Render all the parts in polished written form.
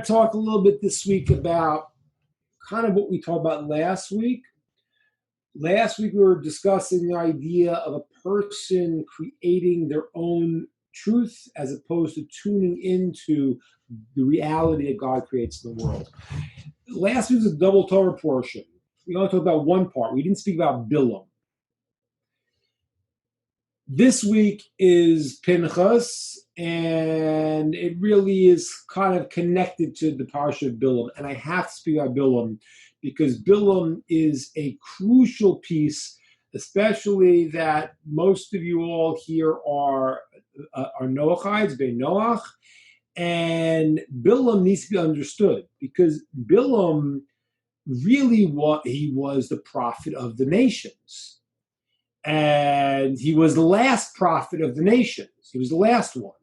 to talk a little bit this week about kind of what we talked about last week. Last week we were discussing the idea of a person creating their own truth as opposed to tuning into the reality that God creates in the world. Last week was a double Torah portion. We only talked about one part. We didn't speak about Balaam. This week is Pinchas, and it really is kind of connected to the parsha of Balaam. And I have to speak about Balaam because Balaam is a crucial piece, especially that most of you all here are Noachites, Bnei Noach, and Balaam needs to be understood because Balaam really he was the prophet of the nations. And he was the last prophet of the nations. He was the last one.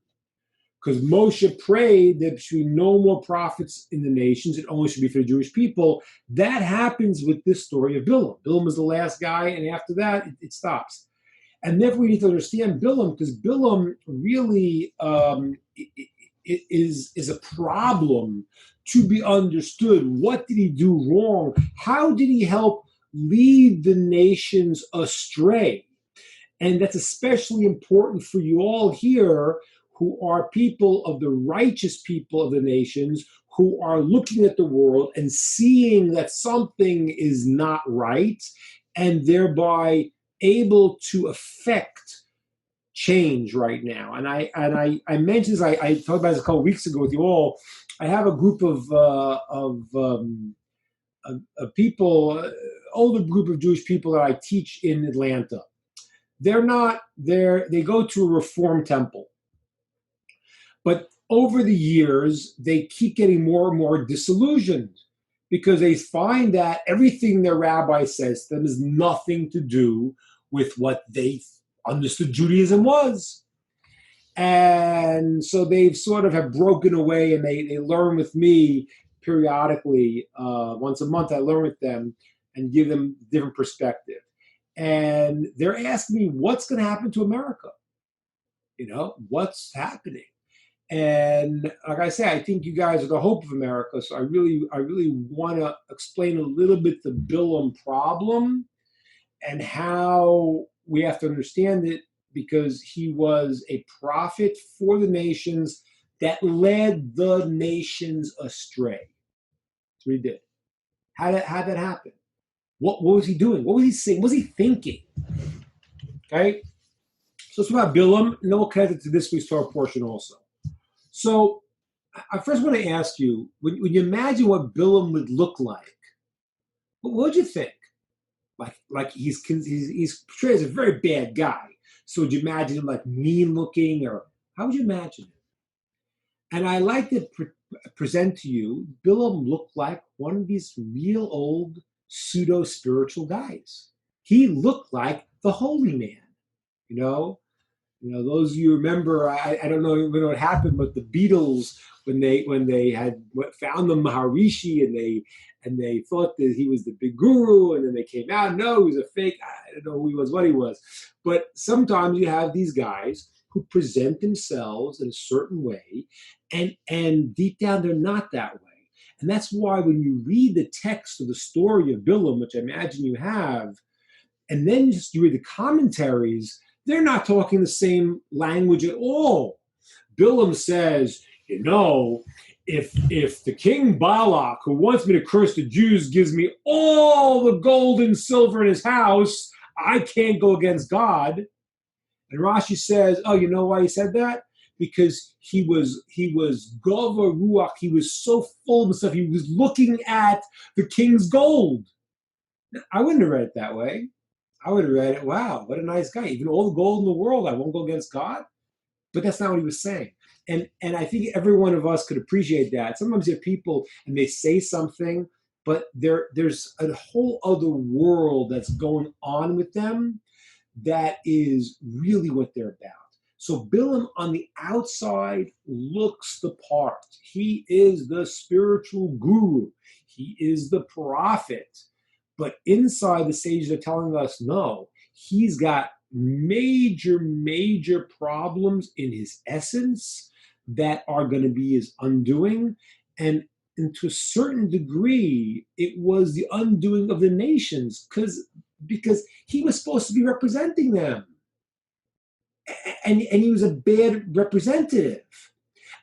Because Moshe prayed that there should be no more prophets in the nations. It only should be for the Jewish people. That happens with this story of Balaam. Balaam was the last guy, and after that, it stops. And therefore, we need to understand Balaam, because Balaam really is a problem to be understood. What did he do wrong? How did he help lead the nations astray? And that's especially important for you all here who are people of the righteous people of the nations, who are looking at the world and seeing that something is not right, and thereby able to affect change right now. And I mentioned this, I talked about this a couple of weeks ago with you all. I have a group of people, older group of Jewish people that I teach in Atlanta. They're not there. They go to a Reform temple. But over the years, they keep getting more and more disillusioned because they find that everything their rabbi says to them has nothing to do with what they understood Judaism was. And so they've sort of have broken away, and they learn with me periodically. Once a month, I learn with them and give them different perspective. And they're asking me, what's going to happen to America? What's happening? And like I say, I think you guys are the hope of America. So I really want to explain a little bit the Balaam problem and how we have to understand it, because he was a prophet for the nations that led the nations astray. That's what he did. How'd that happen? What was he doing? What was he saying? What was he thinking? Okay? So it's about Balaam, and then we'll connect it to this week's Torah portion also. So I first want to ask you, when you imagine what Balaam would look like, what would you think? Like he's portrayed as a very bad guy. So would you imagine him like mean looking, or how would you imagine him? And I like to present to you, Balaam looked like one of these real old pseudo-spiritual guys. He looked like the holy man, those of you remember, I don't know even what happened, but the Beatles, when they had found the Maharishi, and they thought that he was the big guru, and then they came out, no, he was a fake. I don't know who he was, what he was. But sometimes you have these guys who present themselves in a certain way, and deep down they're not that way. And that's why when you read the text of the story of Balaam, which I imagine you have, and then you read the commentaries, they're not talking the same language at all. Balaam says, if the king Balak, who wants me to curse the Jews, gives me all the gold and silver in his house, I can't go against God. And Rashi says, oh, you know why he said that? Because he was Gova Ruach. He was so full of himself. He was looking at the king's gold. I wouldn't have read it that way. I would have read it, wow, what a nice guy. Even all the gold in the world, I won't go against God. But that's not what he was saying. And I think every one of us could appreciate that. Sometimes you have people and they say something, but there's a whole other world that's going on with them that is really what they're about. So Balaam on the outside looks the part. He is the spiritual guru. He is the prophet. But inside, the sages are telling us, no, he's got major, major problems in his essence that are going to be his undoing. And and to a certain degree, it was the undoing of the nations because he was supposed to be representing them. And he was a bad representative.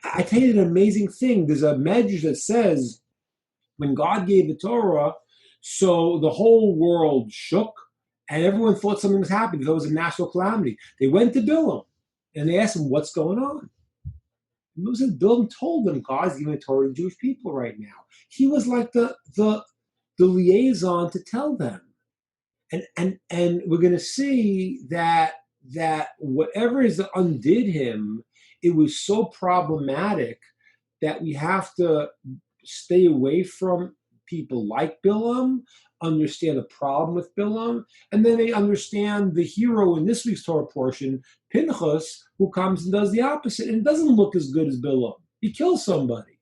I tell you an amazing thing. There's a medrash that says when God gave the Torah, so the whole world shook and everyone thought something was happening. There was a national calamity. They went to Balaam and they asked him, what's going on? And Balaam told them, God's giving the Torah to Jewish people right now. He was like the liaison to tell them. And we're going to see that whatever is undid him, it was so problematic that we have to stay away from people like Balaam, understand the problem with Balaam, and then they understand the hero in this week's Torah portion, Pinchas, who comes and does the opposite, and doesn't look as good as Balaam. He kills somebody.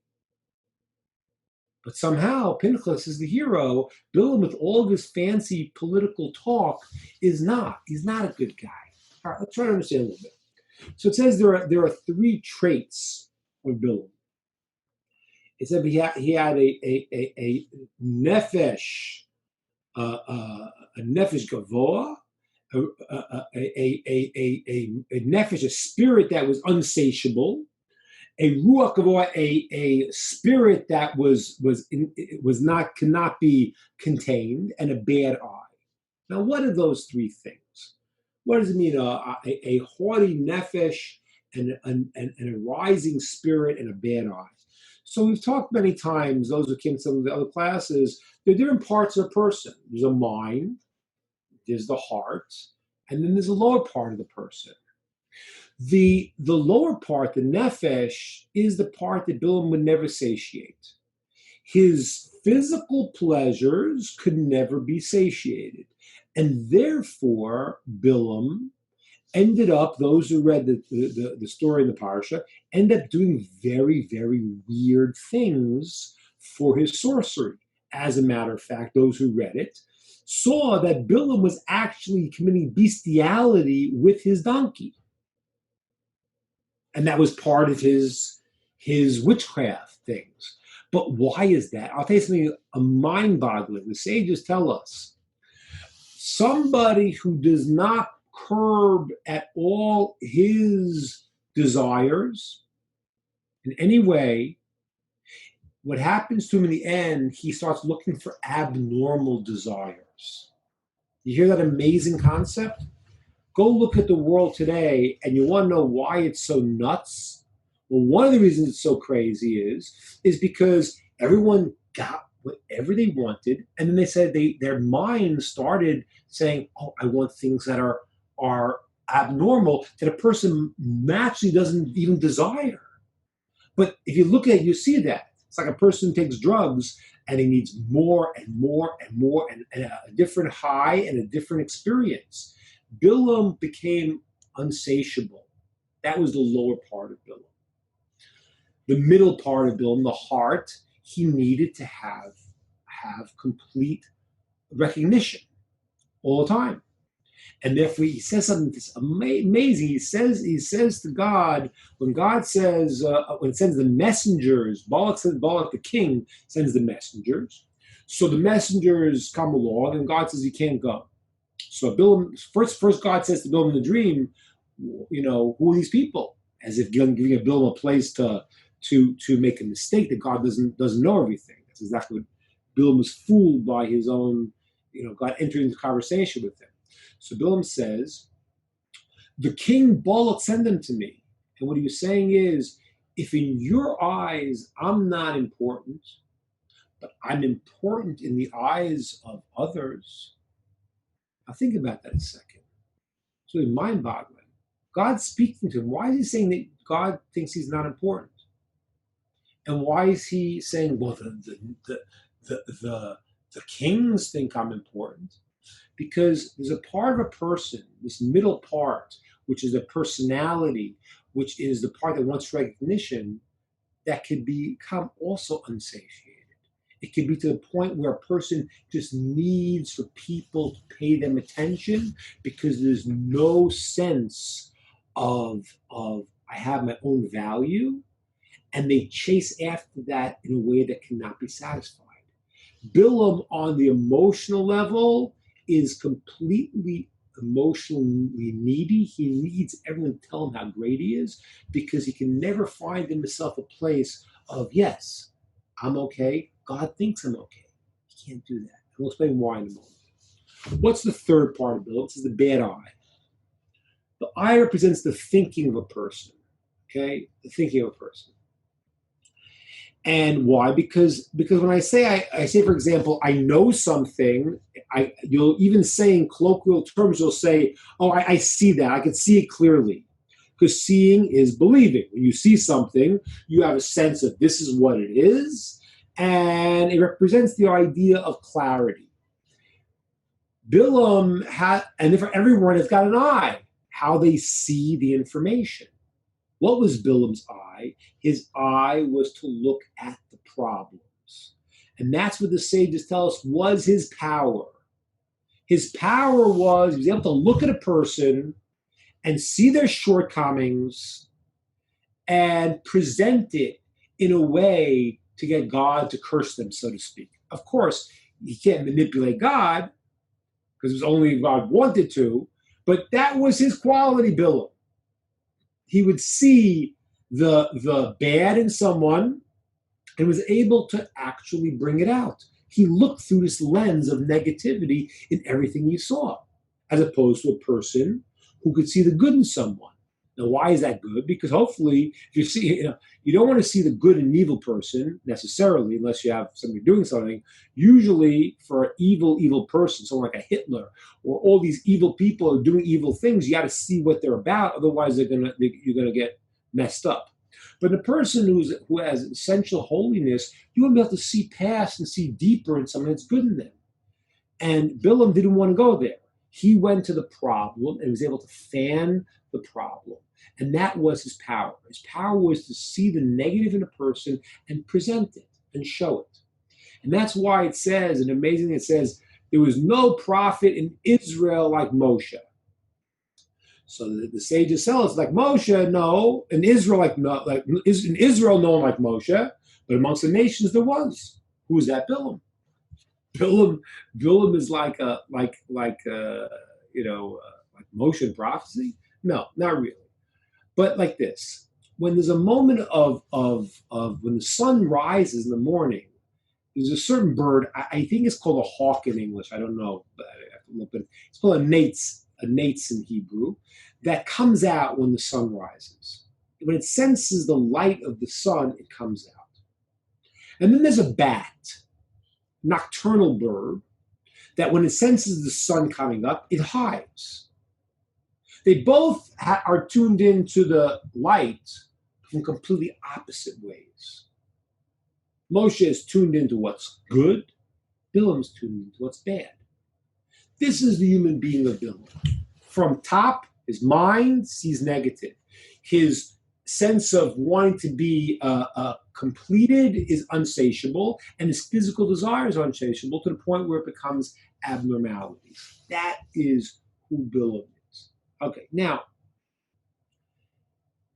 But somehow Pinchas is the hero. Balaam, with all of his fancy political talk, is not. He's not a good guy. All right, let's try to understand a little bit. So it says there are three traits of Balaam. It said he had a nefesh, a nefesh gavoa, a nefesh, a spirit that was unsatiable, a ruach gavoa, a spirit that cannot be contained, and a bad eye. Now, what are those three things? What does it mean? A haughty nefesh and a rising spirit and a bad eye. So we've talked many times, those who came to some of the other classes, there are different parts of a person. There's a mind, there's the heart, and then there's a lower part of the person. The lower part, the nefesh, is the part that Balaam would never satiate. His physical pleasures could never be satiated. And therefore, Balaam ended up, those who read the story in the parasha, end up doing very, very weird things for his sorcery. As a matter of fact, those who read it saw that Balaam was actually committing bestiality with his donkey. And that was part of his witchcraft things. But why is that? I'll tell you something mind-boggling. The sages tell us somebody who does not curb at all his desires in any way, what happens to him in the end, he starts looking for abnormal desires. You hear that amazing concept? Go look at the world today and you want to know why it's so nuts. Well, one of the reasons it's so crazy is because everyone got whatever they wanted, and then they said their minds started saying, oh, I want things that are abnormal that a person naturally doesn't even desire. But if you look at it, you see that. It's like a person takes drugs and he needs more and more and more and a different high and a different experience. Balaam became unsatiable. That was the lower part of Balaam. The middle part of Balaam, the heart, he needed to have complete recognition all the time. And therefore he says something that's amazing. He says to God, when God says, when it sends the messengers, Balak the king sends the messengers. So the messengers come along and God says he can't go. So Balaam, first God says to Balaam in the dream, who are these people? As if giving Balaam a place to make a mistake that God doesn't know everything. That's exactly what Balaam was fooled by his own, God entering into conversation with him. So Balaam says, the king Balak sent them to me. And what he was saying is, if in your eyes I'm not important, but I'm important in the eyes of others. Now think about that a second. It's really mind-boggling. God's speaking to him. Why is he saying that God thinks he's not important? And why is he saying, well, the kings think I'm important? Because there's a part of a person, this middle part, which is a personality, which is the part that wants recognition, that could become also unsatiated. It could be to the point where a person just needs for people to pay them attention because there's no sense of I have my own value. and they chase after that in a way that cannot be satisfied. Balaam, on the emotional level, is completely emotionally needy. He needs everyone to tell him how great he is, because he can never find in himself a place of, yes, I'm okay. God thinks I'm okay. He can't do that. And we'll explain why in a moment. What's the third part of Balaam? This is the bad eye. The eye represents the thinking of a person. Okay? The thinking of a person. And why? Because when I say, for example, I know something, you'll even say in colloquial terms, you'll say, oh, I see that. I can see it clearly. Because seeing is believing. When you see something, you have a sense of this is what it is, and it represents the idea of clarity. Balaam and everyone has got an eye, how they see the information. What was Balaam's eye? His eye was to look at the problems. And that's what the sages tell us was his power. His power was he was able to look at a person and see their shortcomings and present it in a way to get God to curse them, so to speak. Of course, he can't manipulate God, because it was only God wanted to, but that was his quality, Balaam. He would see the bad in someone and was able to actually bring it out. He looked through this lens of negativity in everything he saw, as opposed to a person who could see the good in someone. Now, why is that good? Because hopefully, if you see, you don't want to see the good in an evil person necessarily, unless you have somebody doing something. Usually, for an evil person, someone like a Hitler, or all these evil people are doing evil things, you got to see what they're about. Otherwise, you're gonna get messed up. But the person who has essential holiness, you want to be able to see past and see deeper in someone that's good in them. And Balaam didn't want to go there. He went to the problem and was able to fan the problem. And that was his power. His power was to see the negative in a person and present it and show it. And that's why it says, and amazingly it says, there was no prophet in Israel like Moshe. So the sages tell us, like Moshe, no. In Israel, in Israel, no one like Moshe, but amongst the nations there was. Who was that? Balaam. Balaam is like Moshe in prophecy. No, not really. But like this, when there's a moment of when the sun rises in the morning, there's a certain bird. I think it's called a hawk in English. I don't know, but it's called a nates in Hebrew, that comes out when the sun rises. When it senses the light of the sun, it comes out. And then there's a bat, nocturnal bird, that when it senses the sun coming up, it hides. They both are tuned into the light from completely opposite ways. Moshe is tuned into what's good. Balaam's tuned into what's bad. This is the human being of Balaam. From top, his mind sees negative. His sense of wanting to be completed is unsatiable, and his physical desires are unsatiable to the point where it becomes abnormality. That is who Balaam is. Okay, now,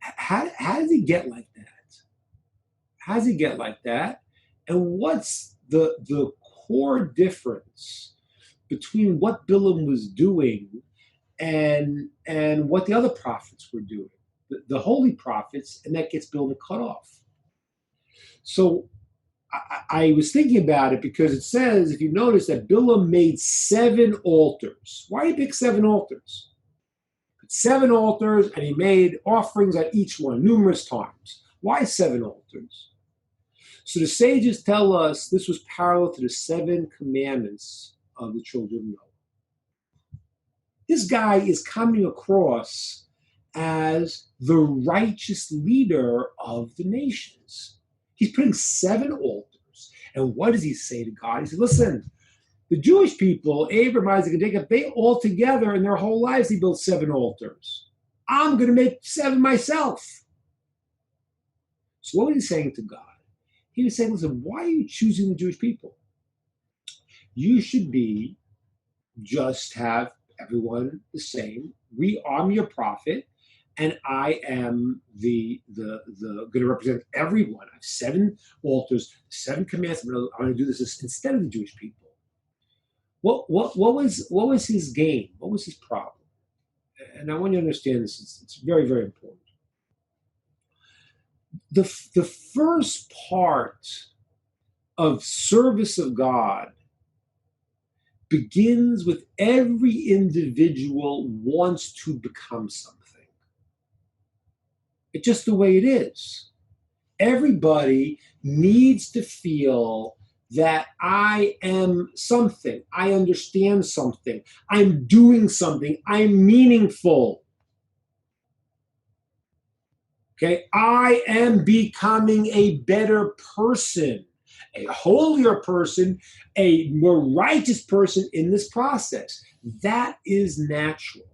how does he get like that? How does he get like that? And what's the core difference between what Balaam was doing and what the other prophets were doing, the holy prophets, and that gets Balaam cut off? So I was thinking about it because it says, if you notice, that Balaam made 7 altars. Why did he pick 7 altars? 7 altars, and he made offerings at each one numerous times. Why 7 altars? So the sages tell us this was parallel to the 7 commandments of the children of Noah. This guy is coming across as the righteous leader of the nations. He's putting 7 altars. And what does he say to God? He says, listen, the Jewish people, Abraham, Isaac, and Jacob, they all together in their whole lives, they built 7 altars. I'm going to make 7 myself. So what was he saying to God? He was saying, listen, why are you choosing the Jewish people? You should just have everyone the same. I'm your prophet, and I am the going to represent everyone. I have 7 altars, 7 commands. I'm going to do this instead of the Jewish people. What was his gain? What was his problem? And I want you to understand this. It's very, very important. The first part of service of God begins with every individual wants to become something. It's just the way it is. Everybody needs to feel that I am something. I understand something. I'm doing something. I'm meaningful. Okay, I am becoming a better person, a holier person, a more righteous person in this process. That is natural.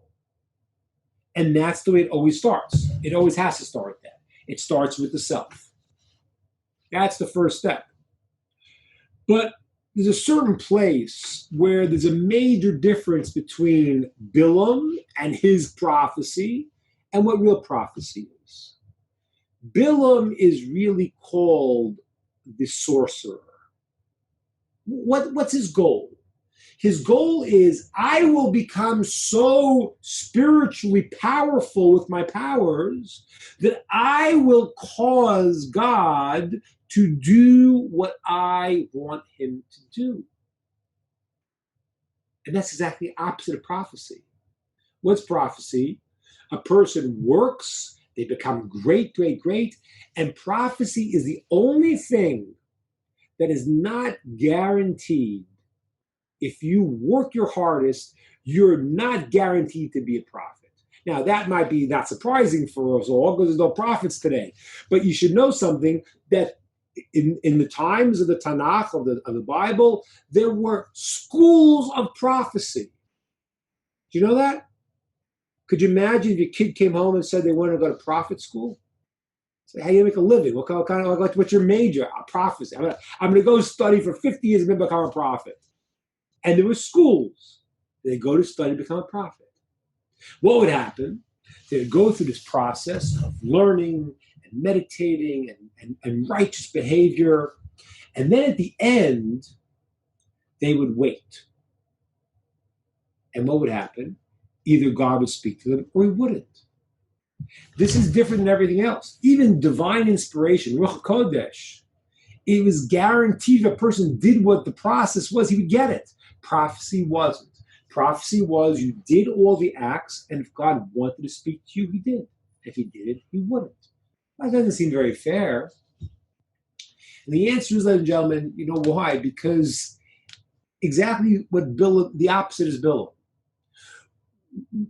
And that's the way it always starts. It always has to start with that. It starts with the self. That's the first step. But there's a certain place where there's a major difference between Balaam and his prophecy and what real prophecy is. Balaam is really called the sorcerer. What's his goal? His goal is, I will become so spiritually powerful with my powers that I will cause God to do what I want him to do. And that's exactly the opposite of prophecy. What's prophecy? A person works, they become great, great, great, and prophecy is the only thing that is not guaranteed. If you work your hardest, you're not guaranteed to be a prophet. Now, that might be not surprising for us all because there's no prophets today. But you should know something, that in the times of the Tanakh, of the Bible, there were schools of prophecy. Do you know that? Could you imagine if your kid came home and said they wanted to go to prophet school? Say, how do you make a living? What's your major? Prophecy. I'm going to go study for 50 years and then become a prophet. And there were schools. They go to study to become a prophet. What would happen? They would go through this process of learning and meditating and righteous behavior. And then at the end, they would wait. And what would happen? Either God would speak to them or he wouldn't. This is different than everything else. Even divine inspiration, Ruach Kodesh, it was guaranteed if a person did what the process was, he would get it. Prophecy wasn't. Prophecy was you did all the acts, and if God wanted to speak to you, he did. If he didn't, he wouldn't. That doesn't seem very fair. And the answer is, ladies and gentlemen, you know why? Because exactly what the opposite is Balaam.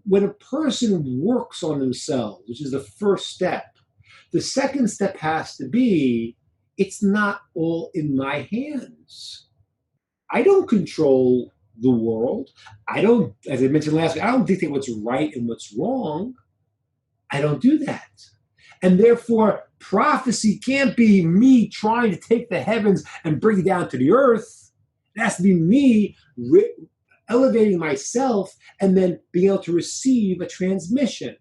When a person works on themselves, which is the first step, the second step has to be, it's not all in my hands. I don't control the world. I don't, as I mentioned last week, I don't dictate what's right and what's wrong. I don't do that. And therefore, prophecy can't be me trying to take the heavens and bring it down to the earth. It has to be me elevating myself and then being able to receive a transmission.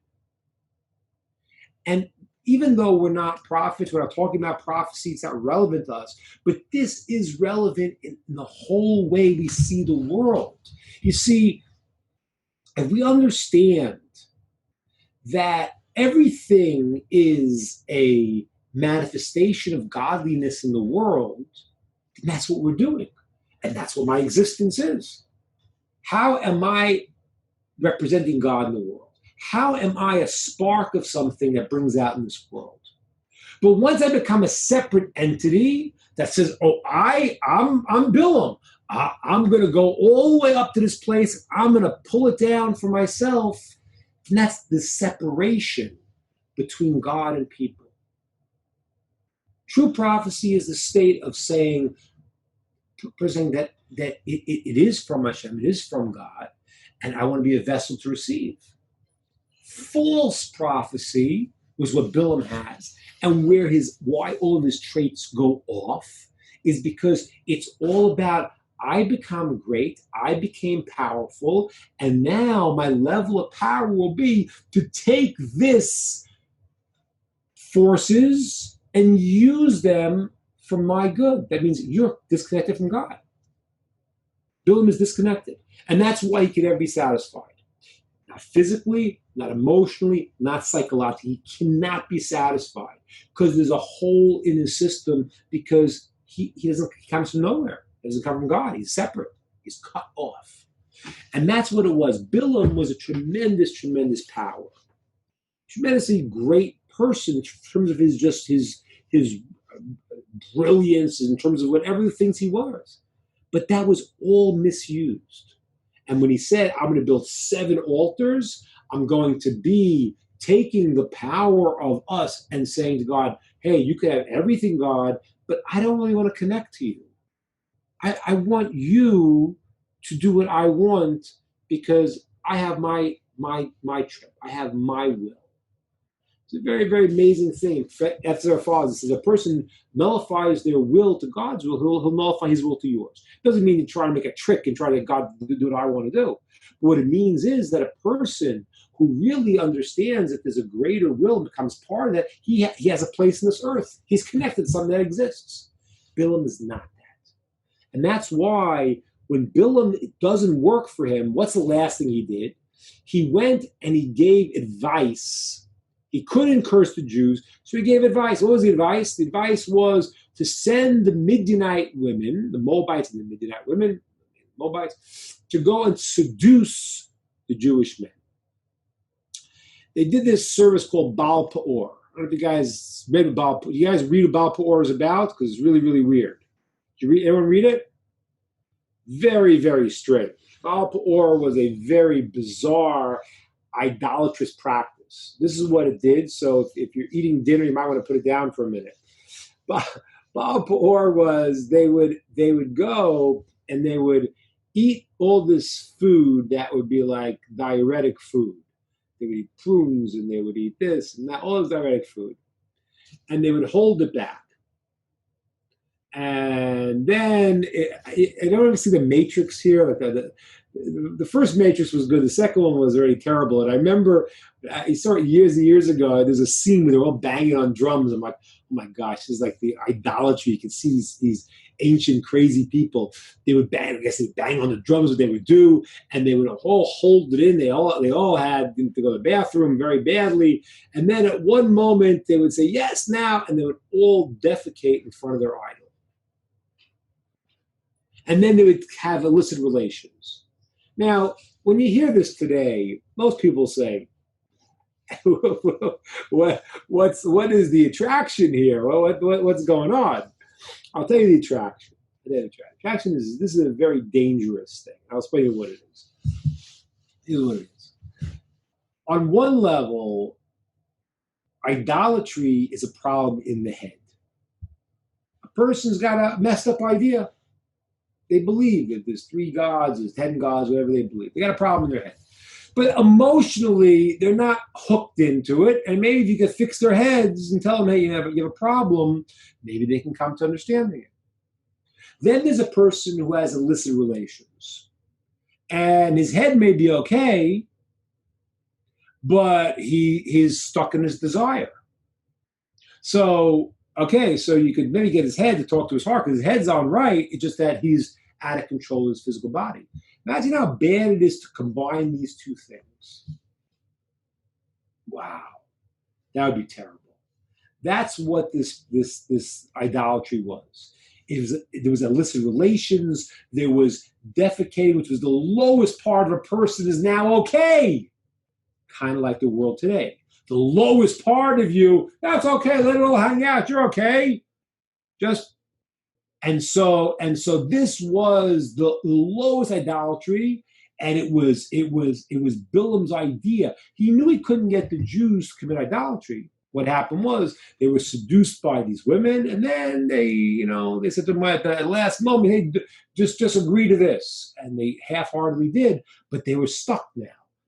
And even though we're not prophets, we're not talking about prophecy, it's not relevant to us, but this is relevant in the whole way we see the world. You see, if we understand that everything is a manifestation of godliness in the world, then that's what we're doing. And that's what my existence is. How am I representing God in the world? How am I a spark of something that brings out in this world? But once I become a separate entity that says, oh, I'm Balaam. I'm going to go all the way up to this place. I'm going to pull it down for myself. And that's the separation between God and people. True prophecy is the state of saying that it is from Hashem, it is from God, and I want to be a vessel to receive. False prophecy was what Balaam has, and why all of his traits go off is because it's all about I become great, I became powerful, and now my level of power will be to take this forces and use them for my good. That means you're disconnected from God. Balaam is disconnected. And that's why he can never be satisfied. Not physically, not emotionally, not psychologically. He cannot be satisfied because there's a hole in his system because he comes from nowhere. He doesn't come from God. He's separate. He's cut off. And that's what it was. Balaam was a tremendous, tremendous power. Tremendously great person in terms of his brilliance, in terms of whatever the things he was. But that was all misused. And when he said, I'm going to build 7 altars, I'm going to be taking the power of us and saying to God, hey, you can have everything, God, but I don't really want to connect to you. I want you to do what I want because I have my trip. I have my will. It's a very, very amazing thing. That's our Father says a person nullifies their will to God's will, he'll nullify his will to yours. Doesn't mean you try to make a trick and try to get God to do what I want to do. But what it means is that a person who really understands that there's a greater will and becomes part of that, he has a place in this earth. He's connected to something that exists. Balaam is not that. And that's why when Balaam, it doesn't work for him, what's the last thing he did? He went and he gave advice. He couldn't curse the Jews, so he gave advice. What was the advice? The advice was to send the Midianite women, the Moabites and the Midianite women, Moabites, to go and seduce the Jewish men. They did this service called Baal Peor. I don't know if you guys read what Baal Peor. You guys read what Baal Peor is about? Because it's really, really weird. Did anyone read it? Very, very strange. Baal Peor was a very bizarre, idolatrous practice. This is what it did. So if you're eating dinner, you might want to put it down for a minute. Baal Peor was they would go and they would eat all this food that would be like diuretic food. They would eat prunes and they would eat this and that, all this diuretic food. And they would hold it back. And then, I don't even see the Matrix here. Like the first Matrix was good. The second one was very terrible. And I remember, I saw it years and years ago. There's a scene where they're all banging on drums. I'm like, oh my gosh, this is like the idolatry. You can see these ancient, crazy people. They would bang, I guess they'd bang on the drums, what they would do, and they would all hold it in. They all had to go to the bathroom very badly. And then at one moment, they would say, yes, now, and they would all defecate in front of their idol. And then they would have illicit relations. Now, when you hear this today, most people say, what is the attraction here? What's going on? I'll tell you the attraction. Attraction is a very dangerous thing. I'll explain you what it is. Here's what it is. On one level, idolatry is a problem in the head. A person's got a messed up idea. They believe that there's 3 gods, there's 10 gods, whatever they believe. They got a problem in their head. But emotionally, they're not hooked into it. And maybe if you can fix their heads and tell them, hey, you have a problem, maybe they can come to understanding it. Then there's a person who has illicit relations. And his head may be okay, but he's stuck in his desire. So you could maybe get his head to talk to his heart because his head's on right. It's just that he's out of control of his physical body. Imagine how bad it is to combine these two things. Wow, that would be terrible. That's what this idolatry was. There was illicit relations. There was defecating, which was the lowest part of a person is now okay. Kind of like the world today. The lowest part of you, that's okay, let it all hang out, you're okay. And so this was the lowest idolatry, and it was Balaam's idea. He knew he couldn't get the Jews to commit idolatry. What happened was they were seduced by these women, and then they said to them at the last moment, hey, just agree to this. And they half-heartedly did, but they were stuck now,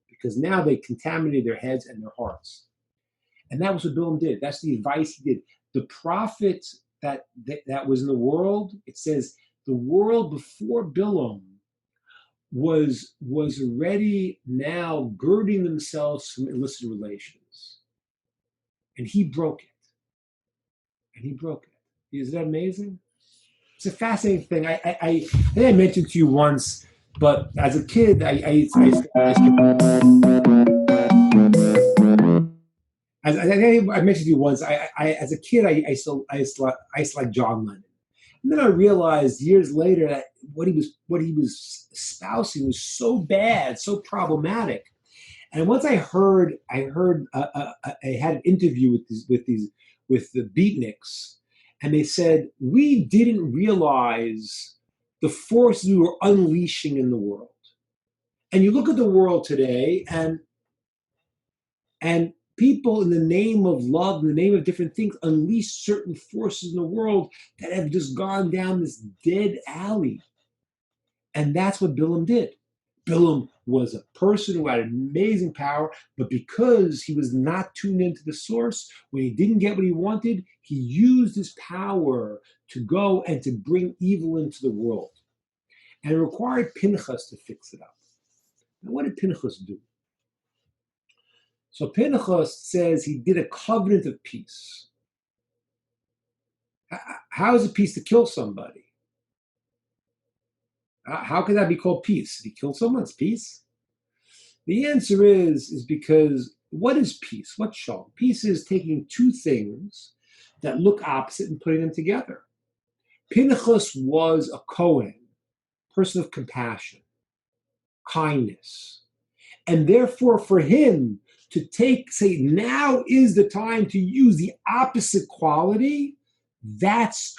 because now they contaminated their heads and their hearts. And that was what Balaam did. That's the advice he did. The prophet that was in the world, it says The world before Balaam was already now girding themselves from illicit relations. And he broke it. And he broke it. Is that amazing? It's a fascinating thing. I think I mentioned to you once, but as a kid, as I think I mentioned to you once, as a kid, I used to like John Lennon. And then I realized years later that what he was espousing was so bad, so problematic. And once I had an interview with the beatniks, and they said we didn't realize the forces we were unleashing in the world. And you look at the world today, and people, in the name of love, in the name of different things, unleash certain forces in the world that have just gone down this dead alley. And that's what Balaam did. Balaam was a person who had amazing power, but because he was not tuned into the source, when he didn't get what he wanted, he used his power to go and to bring evil into the world. And it required Pinchas to fix it up. Now, what did Pinchas do? So Pinchas says he did a covenant of peace. How is it peace to kill somebody? How can that be called peace? If he killed someone, it's peace? The answer is because what is peace? What's shalom? Peace is taking two things that look opposite and putting them together. Pinchas was a Kohen, person of compassion, kindness. And therefore, for him to say, now is the time to use the opposite quality, that's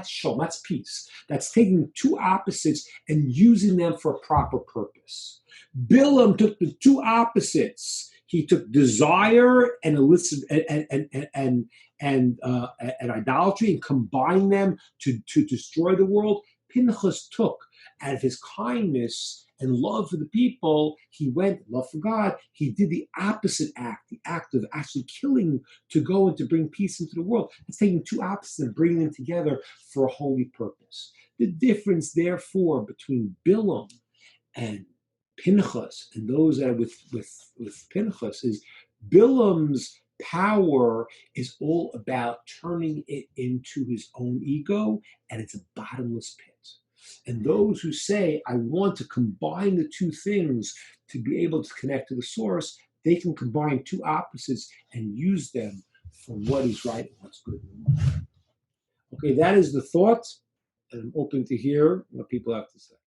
shalom, that's peace. That's taking two opposites and using them for a proper purpose. Balaam took the two opposites. He took desire and illicit and idolatry and combined them to destroy the world. Pinchas took, out of his kindness and love for the people, he went, love for God, he did the opposite act, the act of actually killing to go and to bring peace into the world. It's taking two opposites and bringing them together for a holy purpose. The difference, therefore, between Balaam and Pinchas and those that are with Pinchas is Balaam's power is all about turning it into his own ego, and it's a bottomless pit. And those who say, I want to combine the two things to be able to connect to the source, they can combine two opposites and use them for what is right and what's good. Okay, that is the thought, and I'm open to hear what people have to say.